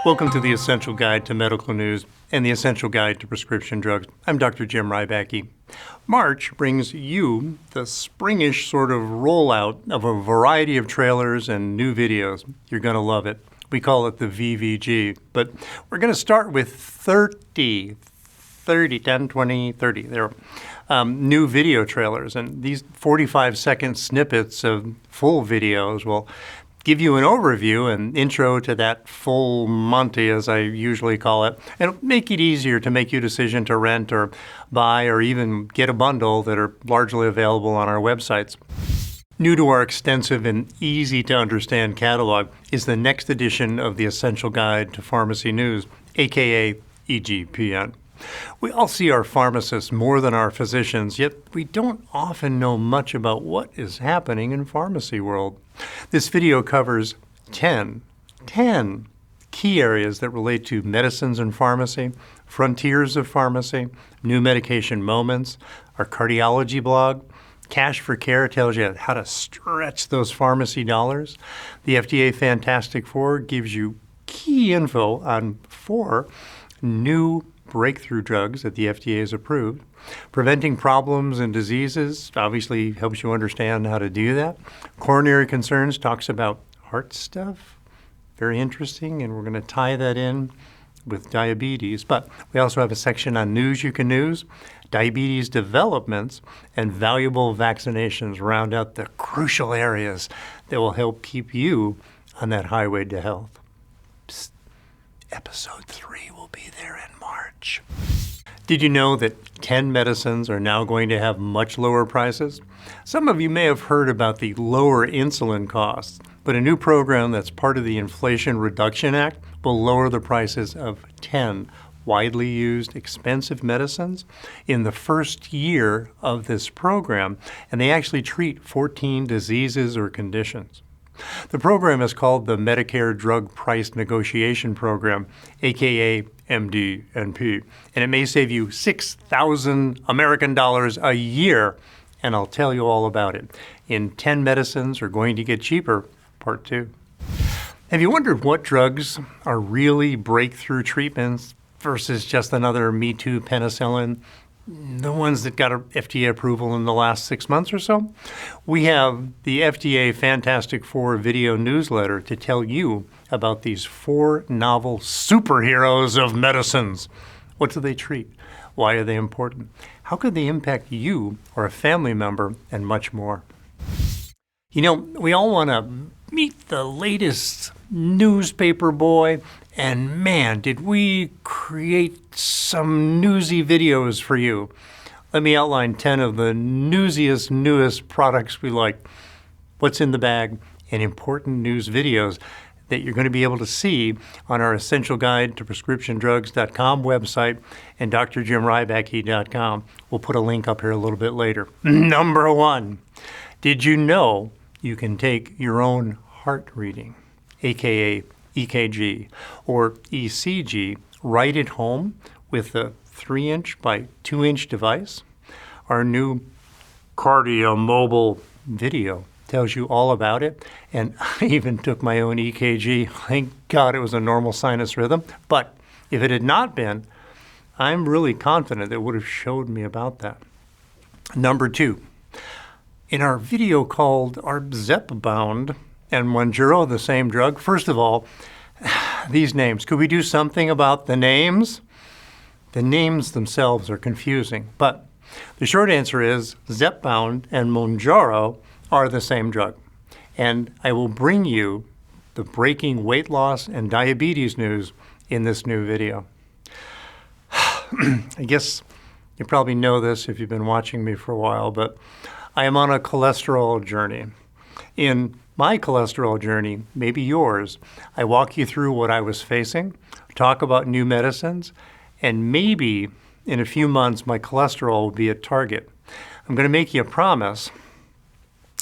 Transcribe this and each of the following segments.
Welcome to the Essential Guide to Medical News and the Essential Guide to Prescription Drugs. I'm Dr. Jim Rybacki. March brings you the springish sort of rollout of a variety of trailers and new videos. You're going to love it. We call it the VVG, but we're going to start with 30, 10, 20, 30. There new video trailers, and these 45-second snippets of full videos will give you an overview and intro to that full Monty, as I usually call it, and it'll make it easier to make your decision to rent or buy or even get a bundle that are largely available on our websites. New to our extensive and easy-to-understand catalog is the next edition of the Essential Guide to Pharmacy News, aka EGPN. We all see our pharmacists more than our physicians, yet we don't often know much about what is happening in pharmacy world. This video covers 10 key areas that relate to medicines and pharmacy, frontiers of pharmacy, new medication moments, our cardiology blog. Cash for Care tells you how to stretch those pharmacy dollars. The FDA Fantastic Four gives you key info on 4 new breakthrough drugs that the FDA has approved. Preventing problems and diseases obviously helps you understand how to do that. Coronary Concerns talks about heart stuff. Very interesting, and we're going to tie that in with diabetes. But we also have a section on news you can news. Diabetes developments and valuable vaccinations round out the crucial areas that will help keep you on that highway to health. Psst. Episode 3 will be there in March. Did you know that 10 medicines are now going to have much lower prices? Some of you may have heard about the lower insulin costs, but a new program that's part of the Inflation Reduction Act will lower the prices of 10 widely used expensive medicines in the first year of this program, and they actually treat 14 diseases or conditions. The program is called the Medicare Drug Price Negotiation Program, aka MDNP, and it may save you 6,000 American dollars a year, and I'll tell you all about it in 10 Medicines Are Going to Get Cheaper, Part 2. Have you wondered what drugs are really breakthrough treatments versus just another Me Too penicillin? The ones that got FDA approval in the last 6 months or so? We have the FDA Fantastic Four video newsletter to tell you about these 4 novel superheroes of medicines. What do they treat? Why are they important? How could they impact you or a family member, and much more? You know, we all want to meet the latest newspaper boy, and man, did we create some newsy videos for you. Let me outline 10 of the newsiest, newest products we like. What's in the bag, and important news videos that you're going to be able to see on our Essential Guide to PrescriptionDrugs.com website and drjimrybacki.com. We'll put a link up here a little bit later. Number 1, did you know you can take your own heart reading, aka EKG or ECG, right at home with a 3-inch by 2-inch device? Our new Cardio Mobile video tells you all about it, and I even took my own EKG. Thank God it was a normal sinus rhythm, but if it had not been, I'm really confident it would have showed me about that. Number 2, in our video called Are Zepbound and Mounjaro the same drug? First of all, these names, could we do something about the names? The names themselves are confusing, but the short answer is Zepbound and Mounjaro are the same drug. And I will bring you the breaking weight loss and diabetes news in this new video. I guess you probably know this if you've been watching me for a while, but I am on a cholesterol journey. In my cholesterol journey, maybe yours, I walk you through what I was facing, talk about new medicines, and maybe in a few months my cholesterol will be at target. I'm going to make you a promise.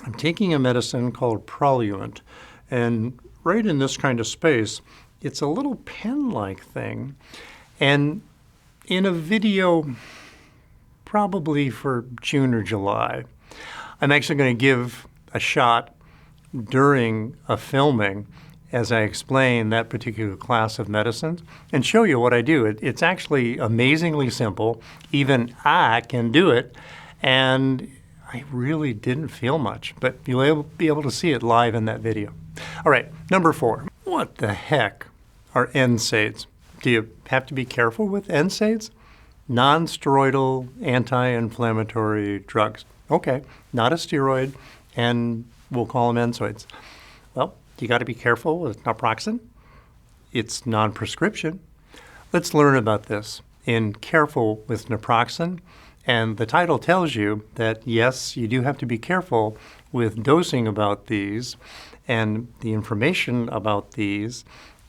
I'm taking a medicine called Praluent, and right in this kind of space, it's a little pen-like thing. And in a video, probably for June or July, I'm actually going to give a shot during a filming as I explain that particular class of medicines and show you what I do. It's actually amazingly simple. Even I can do it, and I really didn't feel much, but you'll be able to see it live in that video. All right, number 4. What the heck are NSAIDs? Do you have to be careful with NSAIDs? Non-steroidal anti-inflammatory drugs. Okay, not a steroid, and we'll call them NSAIDs. Well, you got to be careful with naproxen. It's non-prescription. Let's learn about this in Careful with Naproxen. And the title tells you that, yes, you do have to be careful with dosing about these and the information about these.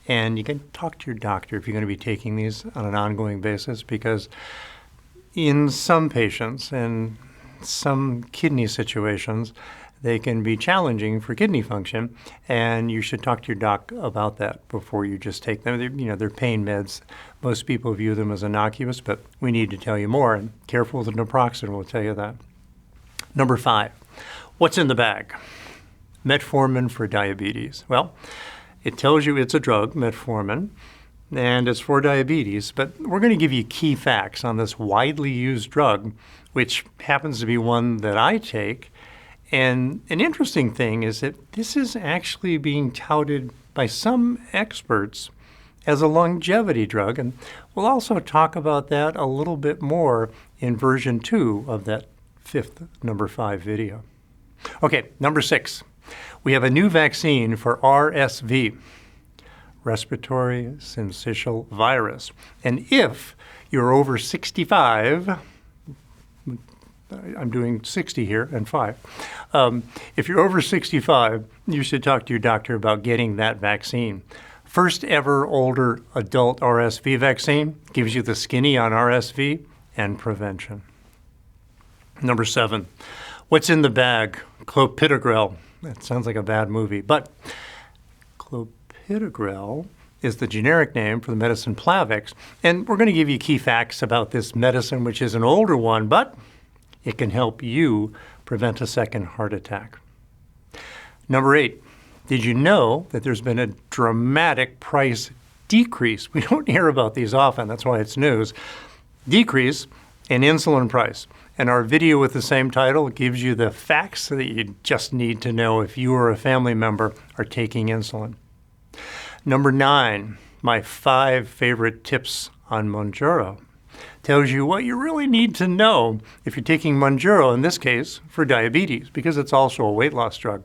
And you can talk to your doctor if you're going to be taking these on an ongoing basis, because in some patients and some kidney situations, they can be challenging for kidney function, and you should talk to your doc about that before you just take them. They're pain meds. Most people view them as innocuous, but we need to tell you more, and Careful with Naproxen will tell you that. Number 5, what's in the bag? Metformin for diabetes. Well, it tells you it's a drug, metformin, and it's for diabetes, but we're going to give you key facts on this widely used drug, which happens to be one that I take. And an interesting thing is that this is actually being touted by some experts as a longevity drug, and we'll also talk about that a little bit more in version 2 of that 5th number 5 video. Okay, number 6. We have a new vaccine for RSV, respiratory syncytial virus. And if you're over 65, I'm doing 60 here and 5. If you're over 65, you should talk to your doctor about getting that vaccine. First ever older adult RSV vaccine gives you the skinny on RSV and prevention. Number 7, what's in the bag? Clopidogrel. That sounds like a bad movie, but clopidogrel is the generic name for the medicine Plavix. And we're going to give you key facts about this medicine, which is an older one, but it can help you prevent a second heart attack. Number 8, did you know that there's been a dramatic price decrease? We don't hear about these often, that's why it's news. Decrease in insulin price. And our video with the same title gives you the facts that you just need to know if you or a family member are taking insulin. Number 9, my 5 favorite tips on Mounjaro. Tells you what you really need to know if you're taking Mounjaro, in this case, for diabetes, because it's also a weight loss drug.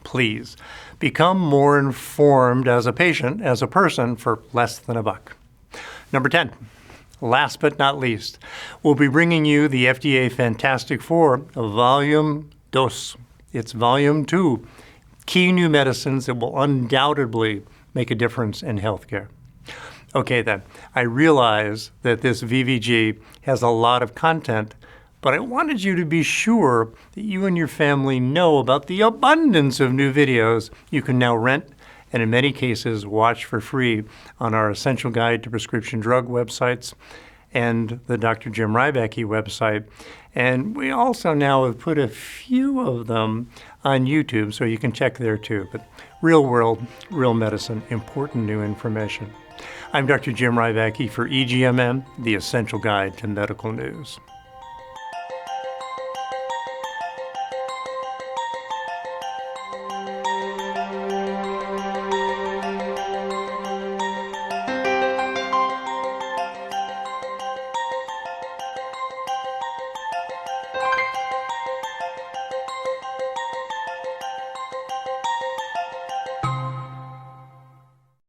Please become more informed as a patient, as a person, for less than $1. Number 10, last but not least, we'll be bringing you the FDA Fantastic Four of Volume 2. It's Volume 2, key new medicines that will undoubtedly make a difference in healthcare. Okay then, I realize that this VVG has a lot of content, but I wanted you to be sure that you and your family know about the abundance of new videos you can now rent and in many cases watch for free on our Essential Guide to Prescription Drug websites and the Dr. Jim Rybacki website. And we also now have put a few of them on YouTube, so you can check there too. But real world, real medicine, important new information. I'm Dr. Jim Rybacki for EGMN, the Essential Guide to Medical News.